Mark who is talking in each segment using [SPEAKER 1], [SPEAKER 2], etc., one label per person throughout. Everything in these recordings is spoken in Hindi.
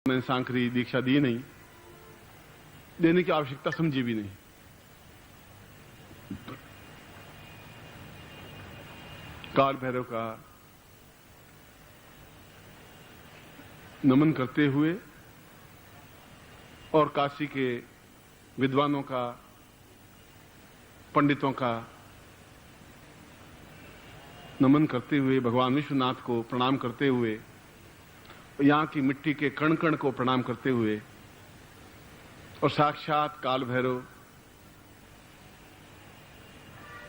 [SPEAKER 1] मैंने सांकरी दीक्षा दी नहीं, देने की आवश्यकता समझी भी नहीं। काल भैरव का नमन करते हुए और काशी के विद्वानों का, पंडितों का नमन करते हुए, भगवान विश्वनाथ को प्रणाम करते हुए, यहां की मिट्टी के कण कण को प्रणाम करते हुए और साक्षात काल भैरव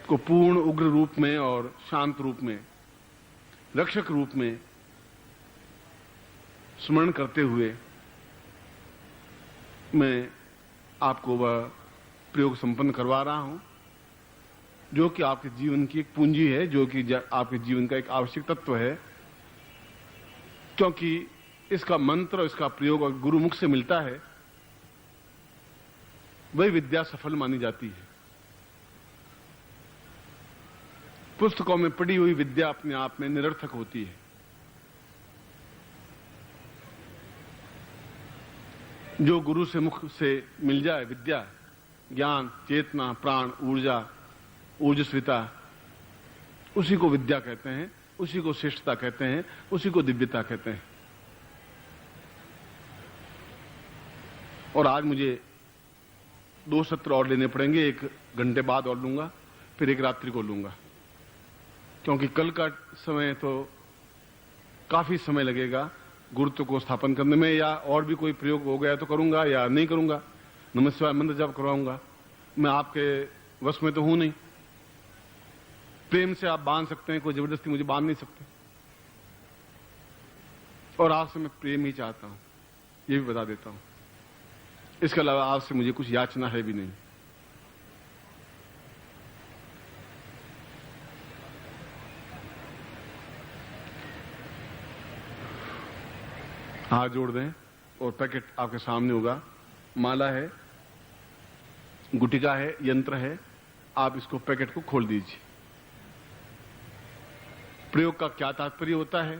[SPEAKER 1] को पूर्ण उग्र रूप में और शांत रूप में, रक्षक रूप में स्मरण करते हुए मैं आपको वह प्रयोग संपन्न करवा रहा हूं जो कि आपके जीवन की एक पूंजी है, जो कि आपके जीवन का एक आवश्यक तत्व है। क्योंकि इसका मंत्र, इसका प्रयोग अगर गुरुमुख से मिलता है, वही विद्या सफल मानी जाती है। पुस्तकों में पढ़ी हुई विद्या अपने आप में निरर्थक होती है। जो गुरु से मुख से मिल जाए विद्या, ज्ञान, चेतना, प्राण, ऊर्जा, ऊर्जस्विता, उसी को विद्या कहते हैं, उसी को श्रेष्ठता कहते हैं, उसी को दिव्यता कहते हैं। और आज मुझे 2 सत्र और लेने पड़ेंगे, 1 घंटे बाद और लूंगा, फिर 1 रात्रि को लूंगा, क्योंकि कल का समय तो काफी समय लगेगा गुरुत्व को स्थापन करने में, या और भी कोई प्रयोग हो गया तो करूंगा या नहीं करूंगा। नमः शिवाय मंत्र जप करवाऊंगा, मैं आपके वश में तो हूं नहीं। प्रेम से आप बांध सकते हैं, कोई जबरदस्ती मुझे बांध नहीं सकते, और आपसे मैं प्रेम ही चाहता हूं, ये भी बता देता हूं। इसके अलावा आपसे मुझे कुछ याचना है भी नहीं। हाथ जोड़ दें और पैकेट आपके सामने होगा। माला है, गुटिका है, यंत्र है, आप इसको पैकेट को खोल दीजिए। प्रयोग का क्या तात्पर्य होता है,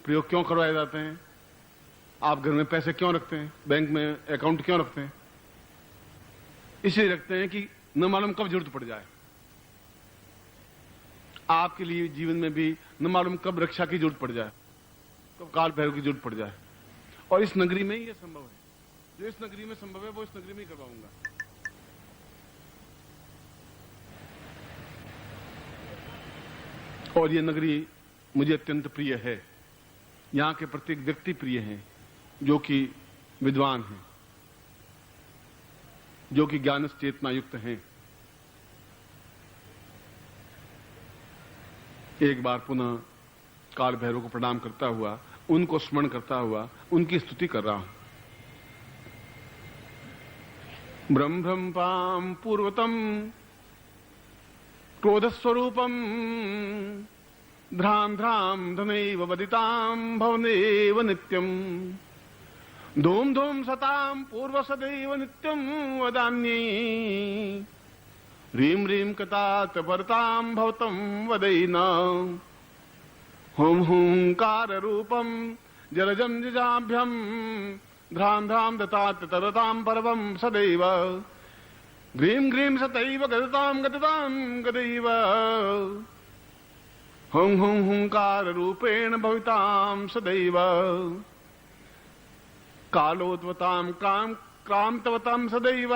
[SPEAKER 1] प्रयोग क्यों करवाए जाते हैं, आप घर में पैसे क्यों रखते हैं, बैंक में अकाउंट क्यों रखते हैं? इसलिए रखते हैं कि न मालूम कब जरूरत पड़ जाए। आपके लिए जीवन में भी न मालूम कब रक्षा की जरूरत पड़ जाए, कब काल भैरव की जरूरत पड़ जाए। और इस नगरी में ही यह संभव है। जो इस नगरी में संभव है वो इस नगरी में ही करवाऊंगा। और ये नगरी मुझे अत्यंत प्रिय है। यहां के प्रत्येक व्यक्ति प्रिय हैं, जो कि विद्वान हैं, जो कि ज्ञान चेतना युक्त हैं। एक बार पुनः काल भैरव को प्रणाम करता हुआ, उनको स्मरण करता हुआ उनकी स्तुति कर रहा हूं। ब्रह्म ब्रह्म पूर्वतम क्रोधस्वरूपम ध्राम ध्राम धनैव वदितां भवनेव नित्यम् धूम धूम सतां पूर्व सदैव नित्यं वदान्ये ह्रीं ह्रीं कतात भरतां भवतं वदैन हुं हुंकार रूपं जलजं जजाभ्यं ध्रां ध्रां दतात तरतां पर्वं सदैव ग्रीं ग्रीं सतैव गदतां गदैव हुं हुं हुंकार रूपेण भवितां सदैव कालोद्वतां क्रांतवतां सदैव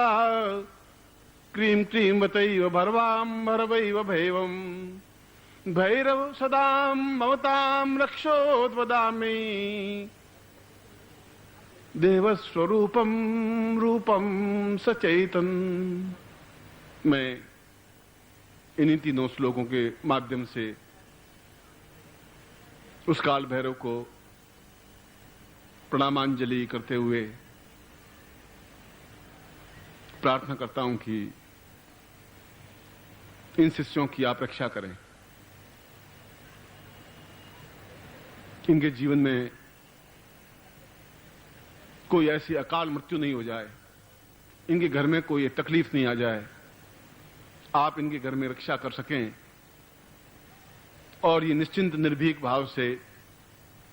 [SPEAKER 1] क्रीं क्रीं वतैव भर्वां भरवैव भैवम् भैरव सदां ममतां रक्षोद्वदामि देवस्वरूपं रूपं सचैतन। मैं इन्हीं 3 श्लोकों के माध्यम से उस काल भैरव को प्रणामांजलि करते हुए प्रार्थना करता हूं कि इन शिष्यों की आप रक्षा करें, इनके जीवन में कोई ऐसी अकाल मृत्यु नहीं हो जाए, इनके घर में कोई तकलीफ नहीं आ जाए, आप इनके घर में रक्षा कर सकें और ये निश्चिंत निर्भीक भाव से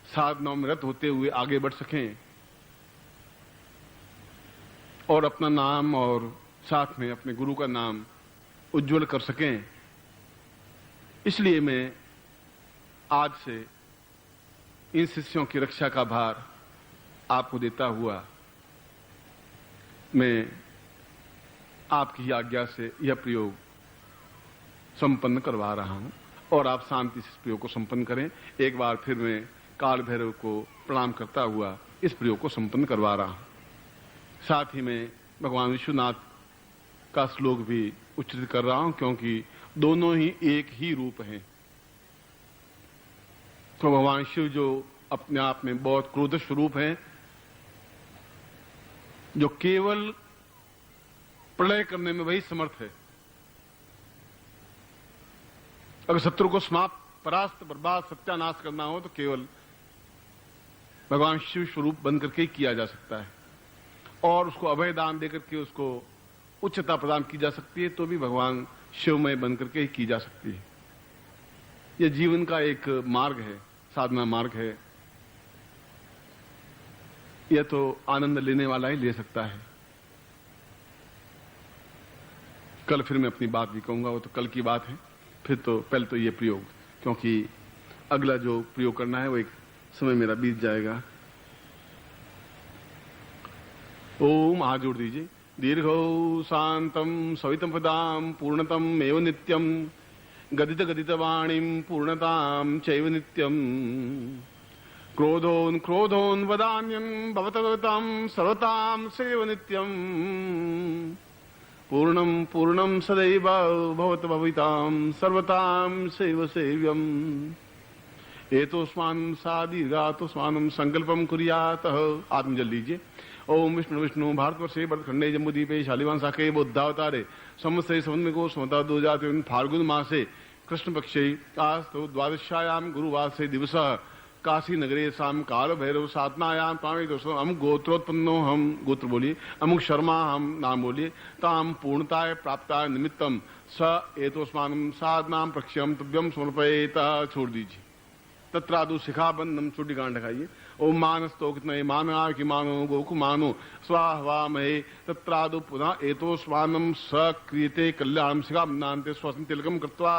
[SPEAKER 1] साधनाओं में रत होते हुए आगे बढ़ सकें, और अपना नाम और साथ में अपने गुरु का नाम उज्जवल कर सकें। इसलिए मैं आज से इन शिष्यों की रक्षा का भार आपको देता हुआ मैं आपकी आज्ञा से यह प्रयोग संपन्न करवा रहा हूं और आप शांति से इस प्रयोग को संपन्न करें। एक बार फिर मैं काल भैरव को प्रणाम करता हुआ इस प्रयोग को संपन्न करवा रहा हूं। साथ ही मैं भगवान विश्वनाथ का श्लोक भी उच्चारित कर रहा हूं, क्योंकि दोनों ही एक ही रूप हैं। तो भगवान शिव जो अपने आप में बहुत क्रोध स्वरूप हैं, जो केवल प्रलय करने में वही समर्थ है। अगर शत्रु को समाप्त, परास्त, बर्बाद, सत्यानाश करना हो तो केवल भगवान शिव स्वरूप बन करके ही किया जा सकता है, और उसको अभय दान देकर के उसको उच्चता प्रदान की जा सकती है, तो भी भगवान शिवमय बन करके ही की जा सकती है। यह जीवन का एक मार्ग है, साधना मार्ग है। यह तो आनंद लेने वाला ही ले सकता है। कल फिर मैं अपनी बात भी कहूंगा, वो तो कल की बात है। फिर तो पहले तो ये प्रयोग, क्योंकि अगला जो प्रयोग करना है वो एक समय मेरा बीत जाएगा। ओम हाथ जोड़ दीजिए। दीर्घौ शांतम सवितम पदाम पूर्णतम एव नित्यम गदित गदित वाणीम पूर्णताम चैव नित्यम क्रोधोन क्रोधोन वदान्यं भवताम सर्वताम सेव नित्यम पूर्णम पूर्णम सदैव भवत भविताम सर्वताम सेव सेव्यम एतोस्मान् सा दीर्घातोस्मानं संकल्पम कुर्यात। आत्म जल लीजिए। ओम विष्णु विष्णु भारतवर्षे भरतखंडे जम्बूद्वीपे शालिवान शाखे बुद्धावतारे संवत्सरे संवत्सरिको समता 2003 फाल्गुन मासे कृष्ण पक्षे आस्तु द्वादशायाम गुरुवासरे दिवसः काशी नगरे शाम काल भैरव साधनायाम पावे दोस्तों अमुक गोत्रोत्पन्नो हम गोत्र बोलिए, अमुक शर्मा हम नाम बोलिए, ताम पूर्णताय प्राप्ताय निमित्तम स एतोस्मानं साधनाम प्रक्ष्यम तुभ्यम समर्पयेत। छोड़ दीजिए। तत्रादु शिखाबंधम चुटी गांठ खाइए। ओम मानस्तो कितने माना कि मानो गोकु मानो स्वाहवामहे तत्रादु पुनः एतोस्मानं स क्रियते कल्याणम शिखाबंधान्ते स्वस्ति तिलकम कृत्वा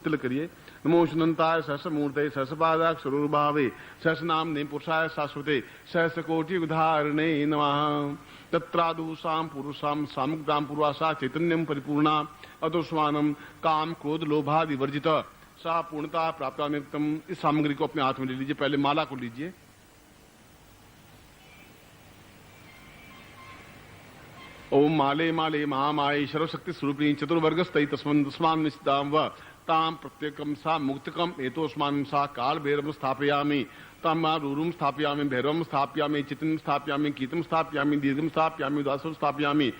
[SPEAKER 1] तिलक करिए। नमो सुनंताय सहस मूर्ते सहस पादाक्षरुर्भावे सहस नामने पुरुषाय शाश्वते सहस कोटि उदाहरणे नमः। तत्रादु साम पुरुषाम सामुग्धाम पूर्वासा चैतन्यम परिपूर्णा अतोस्मानं काम क्रोध लोभादि वर्जित सा पूर्णता प्राप्त नित्यम। इस सामग्री को अपने हाथ में ले लीजिए। पहले माला को लीजिए। ओम माले माले महामाये सर्वशक्ति स्वरूपिणी चतुर्वर्गस्थई तस्मान निस्ताम व ताम प्रत्येकम सा मुक्तकम एतोस्मान सा काल भैरवम स्थापयामि तम रूरुम स्थापयामि भैरवम स्थापयामि चितम स्थापयामि कीतम स्थापयामि दीर्घम स्थापयामि उदासम स्थापयामि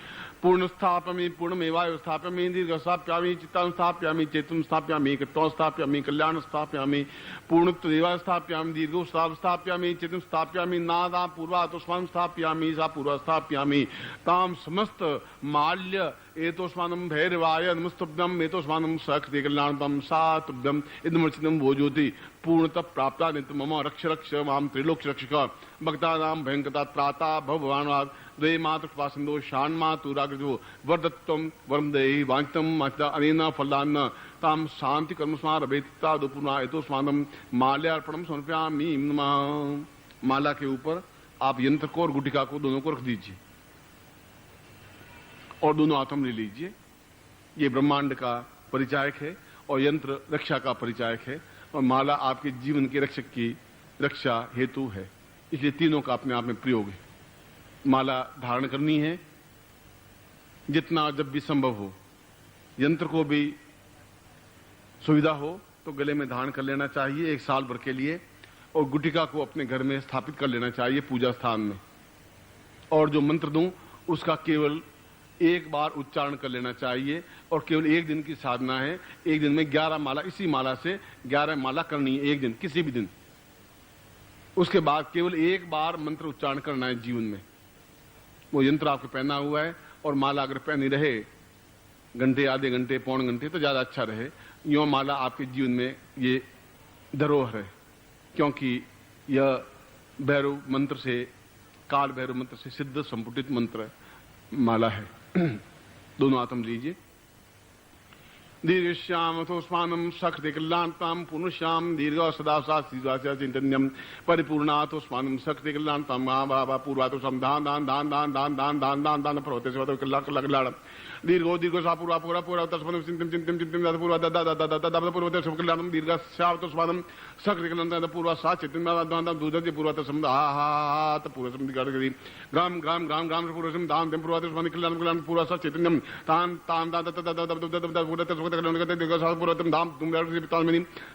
[SPEAKER 1] पूर्ण स्थापयामि पूर्णमेवाय स्थापयामि दीर्घ स्थापयामि चित्तं स्थापयामि चेतम स्थापयामि कृत्वं स्थापयामि कल्याण स्थापयामि पूर्णत्वेवा स्थापयामि दीर्घो स्थापयामि चित्तं स्थापयामि नादा पूर्वातोस्मानं स्थापयामि सा पूर्वा स्थापयामि ताम समस्त माल्य एतोस्मानं भैरवाय नमस्तुभ्यं एतोस्मानं सकृते कल्याणतम सा तुभ्यं इदमर्चितं भोजोति पूर्णतः प्राप्ता नित्य मम रक्ष रक्ष माम त्रिलोक्य रक्षक भक्तानां भयंकता त्राता भगवान द्वे मातृ कृपासिंधो शान मातुराग्रजो वर्धत्वं वरम देहि वांछितं माचिता अनेन फलान्न ताम शांति कर्म स्मारभेत्ता दुपुना एतोस्मानं माल्यार्पणम समर्पयामि नमः। माला के ऊपर आप यंत्र को और गुटिका को दोनों को रख दीजिए और दोनों हाथों में ले लीजिए। ये ब्रह्मांड का परिचायक है और यंत्र रक्षा का परिचायक है और माला आपके जीवन के रक्षक की रक्षा हेतु है। इसलिए तीनों का अपने आप में प्रयोग है। माला धारण करनी है जितना जब भी संभव हो। यंत्र को भी सुविधा हो तो गले में धारण कर लेना चाहिए 1 साल भर के लिए, और गुटिका को अपने घर में स्थापित कर लेना चाहिए पूजा स्थान में। और जो मंत्र दूं उसका केवल 1 बार उच्चारण कर लेना चाहिए और केवल 1 दिन की साधना है। 1 दिन में 11 माला, इसी माला से 11 माला करनी है 1 दिन, किसी भी दिन। उसके बाद केवल 1 बार मंत्र उच्चारण करना है जीवन में। वो यंत्र आपको पहना हुआ है और माला अगर पहनी रहे घंटे, आधे घंटे, पौन घंटे तो ज्यादा अच्छा रहे। यो माला आपके जीवन में ये धरोहर है, क्योंकि यह भैरव मंत्र से, काल भैरव मंत्र से सिद्ध संपुटित मंत्र है। माला है। दोनों आत्म लीजिए। दीर्घश्याम अथोस्मानम सकृति कल्याणताम पुनश्याम दीर्घ सदा सास्तिवास्य चिंतन्यम परिपूर्णाथोस्मानम सकृति कल्याणताम महाभावा पूर्वातोषम दान दान दान दान दान दान दान दान दान प्रवृत्ति से कल्याण दीर्घो दीर्घो सा पूर्वा पूरा पूरा तस्मन चिंतन चिंतन चिंतन पूर्वा दादा दादा दादा दादा पूर्वते सब कल्याणम दीर्घ सावतोस्मानम सकृति कल्याणताम पूर्वा सा चिंतन दान दान दूध पूर्वातोषम हा त पूर्व सम दिगाड़ी ग्राम ग्राम ग्राम ग्राम पूर्वसम दान देम पूर्वातोस्मान कल्याण कल्याण पूर्वा सा चैतन्यम तान तान दादा दादा दादा पूर्वते धाम तुम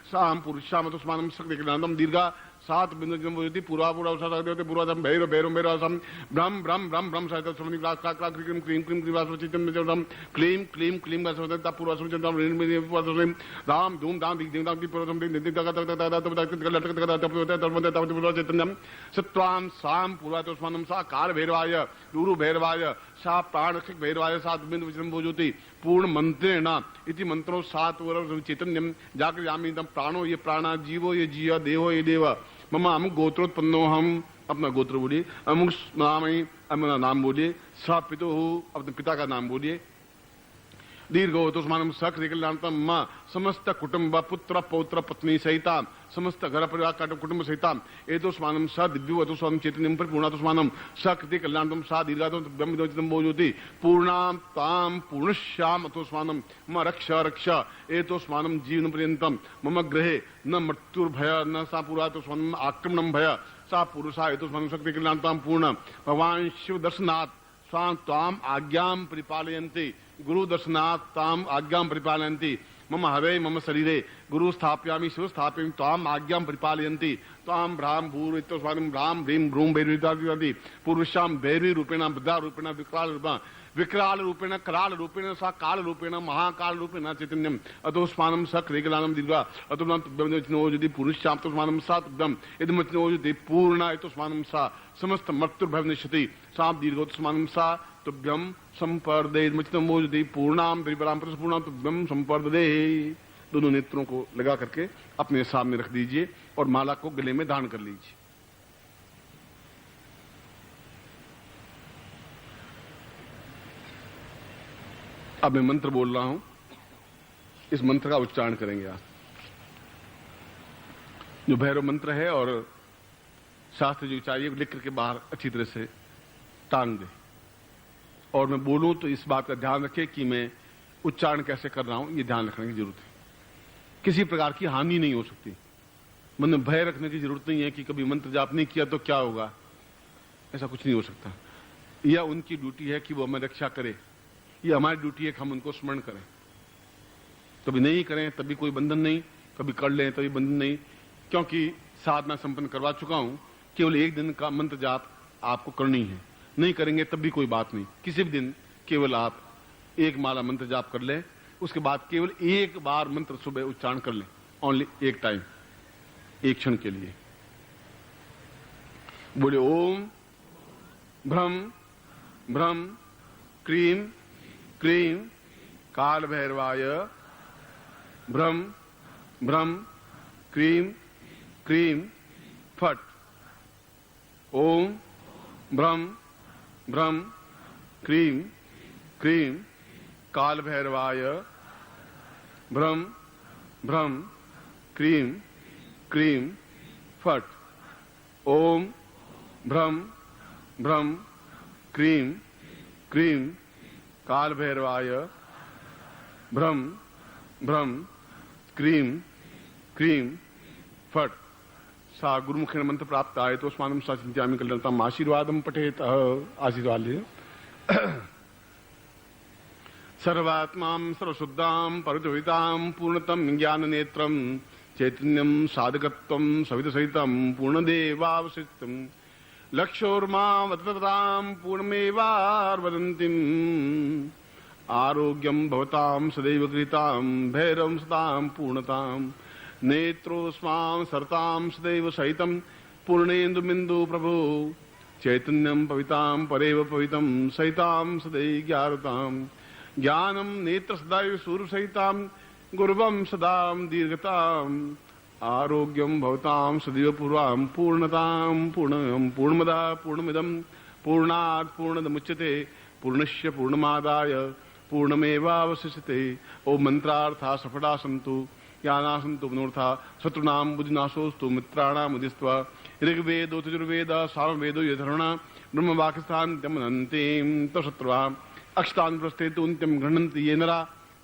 [SPEAKER 1] साम पुरुषाम तुष्मानम शक्ति कल्याणम दीर्घा सात बिंदु पूर्वा पूर्वा पूर्वादम भैरव भैरव भैरवसम ब्रह्म ब्रह्म ब्रह्म ब्रह्म सहित क्रीम क्रीम क्रीम क्रीम क्लीम क्लीम क्लीम राम धूम धाम चैतन्यम सत्वाम साम पूर्वातोस्मानम सा काल भैरवाय गुरु भैरवाय सा प्राण भैरवाय सात बिंदु विजृंभोज्योति पूर्ण मंत्रेण इति मंत्रो सात वर चैतन्यम जाकर यामी प्राणो ये प्राणा जीवो ये जीव देहो ये देव मम अमुक गोत्रोत्पन्नो हम अपना गोत्र बोलिए अमुक नाम अपना नाम बोलिए स पितो अपने पिता का नाम बोलिए दीर्घो तुष्मानम सकृति कल्याणतम मां समस्त कुटुंब पुत्र पौत्र पत्नी सहिता समस्त घर परिवार का कुटुंब सहिता एतोस्मानम स दिव्यो अतोस्मानम चैतन्यम परिपूर्णातोस्मानम सकृति कल्याणतम सा दीर्घातम ब्रह्मविदोचितम बोज्योति पूर्णाम ताम पूर्णश्याम अतोस्मानम मम रक्ष रक्ष एतोस्मानम जीवन पर्यंतम मम गृहे न मृत्युर्भय न सा पूर्वातोस्मानम आक्रमणम भय सा पुरुषा एतोस्मानम शक्ति कल्याणताम पूर्ण भगवान शिव दर्शनात् स्वां ताम आज्ञाम परिपालयन्ति गुरु दर्शनात् ताम आज्ञाम परिपालयन्ति मम हवे मम शरीरे गुरु स्थापयामि शिव स्थापयामि ताम आज्ञाम परिपालयन्ति ताम भ्राम भूरितोस्मानम भ्राम भ्रीम भ्रूम भैरवी पूर्वश्याम भैरवी रूपेण बुद्धा रूपेण विकराल रूपेण कराल रूपेण सा काल रूपेण महाकाल रूपेण चैतन्यम अतोस्मानम सकृतिकलानम दीर्घा अतोस्मानम यदि पुरुषाम तोस्मानम सा तुभ्यम यदि यदि पूर्ण एतोस्मानम सा समस्त मृत्युर्भव निश्चिति सा दीर्घोत्स्मानम सा तुभ्यम संपर्दे यदि पूर्णाम द्रिबराम पूर्णाम तुभ्यम संपर्दे। दोनों नेत्रों को लगा करके अपने सामने रख दीजिए और माला को गले में धारण कर लीजिए। अब मैं मंत्र बोल रहा हूं, इस मंत्र का उच्चारण करेंगे आप। जो भैरव मंत्र है और शास्त्र जो चाहिए लिख करके बाहर अच्छी तरह से टांग दे, और मैं बोलूं तो इस बात का ध्यान रखें कि मैं उच्चारण कैसे कर रहा हूं, ये ध्यान रखने की जरूरत है। किसी प्रकार की हानि नहीं हो सकती। मन में भय रखने की जरूरत नहीं है कि कभी मंत्र जाप नहीं किया तो क्या होगा, ऐसा कुछ नहीं हो सकता। यह उनकी ड्यूटी है कि वो हमें रक्षा करे, ये हमारी ड्यूटी है कि हम उनको स्मरण करें। कभी नहीं करें तभी कोई बंधन नहीं, कभी कर लें तभी बंधन नहीं, क्योंकि साधना संपन्न करवा चुका हूं। केवल एक दिन का मंत्र जाप आपको करनी है, नहीं करेंगे तब भी कोई बात नहीं। किसी भी दिन केवल आप एक माला मंत्र जाप कर लें, उसके बाद केवल एक बार मंत्र सुबह उच्चारण कर लें, ओनली एक टाइम, एक क्षण के लिए। बोले ओम भ्रम भ्रम क्रीम क्रीम काल भैरवाय भ्रम भ्रम क्रीम क्रीम फट। ओम भ्रम भ्रम क्रीम क्रीम काल भैरवाय भ्रम भ्रम क्रीम क्रीम फट। ओम भ्रम भ्रम क्रीम क्रीम काल भैरवाय भ्रम भ्रम क्रीम क्रीम फट। सा गुरुमुखेन मंत्र प्राप्त आए तो स्मानम सा चिंत्यामि कल्याणताम आशीर्वादम पठेत। आशीर्वाद ले। सर्वात्मां सर्वशुद्धां परितोहितां पूर्णतम ज्ञान नेत्रम चैतन्यम साधकत्वम सवितसहितं पूर्णदेवावशिष्टम लक्षोर्मावततां पूर्णमेवार्वदन्तिम् आरोग्यं भवतां सदैव कृतां भैरवं सदां पूर्णतां नेत्रोस्मां सरतां सदैव सहितं पूर्णेन्दुबिन्दु प्रभो चैतन्यं पवितां परेव पवितं सहितां सदैव ज्ञानतां ज्ञानं नेत्र सदैव सूर्यसहितां गुरुवं सदां दीर्घताम् आरोग्यं भवतां सदैव पूर्वां पूर्णतां पूर्णं पूर्णमदा पूर्णमिदं पूर्णात् पूर्णमुच्यते पूर्णस्य पूर्णमादाय पूर्णमेवावशिष्यते। ओम मंत्रार्था सफला सन्तु ज्ञाना सन्तु मनोर्था शत्रुनां बुद्धिनाशोस्तु मित्राणां मुदिस्त्वा। ऋग्वेदो यजुर्वेद सामवेदो यधर्वण ब्रह्मवाक्यस्थान्त्यमनन्तीं तशत्रुवाम् अक्षतान् प्रस्थेतु अन्त्यं गृह्णन्ति ये नरा।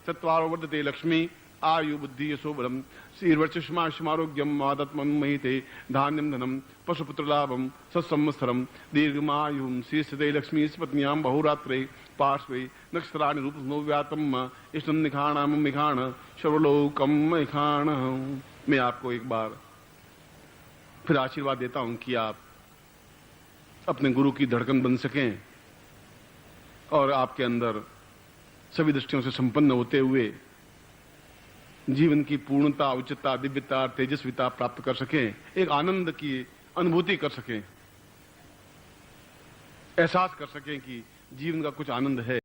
[SPEAKER 1] चत्वारो वर्धते लक्ष्मी आयु बुद्धि यशो बलम् श्रीर्वर्चस्मारोग्यम मादत्मं महिते धान्यं धनं पशुपुत्रलाभं सत्संवत्सरं दीर्घमायुं शीर्षते लक्ष्मी पत्न्यां बहुरात्रे पार्श्वे नक्षत्राणि रूपनो व्यातम इष्टं निखाणां मिखाण सर्वलोकं मिखाण। मैं आपको एक बार फिर आशीर्वाद देता हूं कि आप अपने गुरु की धड़कन बन सकें और आपके अंदर सभी दृष्टियों से संपन्न होते हुए जीवन की पूर्णता, उच्चता, दिव्यता, तेजस्विता प्राप्त कर सकें, एक आनंद की अनुभूति कर सकें, एहसास कर सकें कि जीवन का कुछ आनंद है।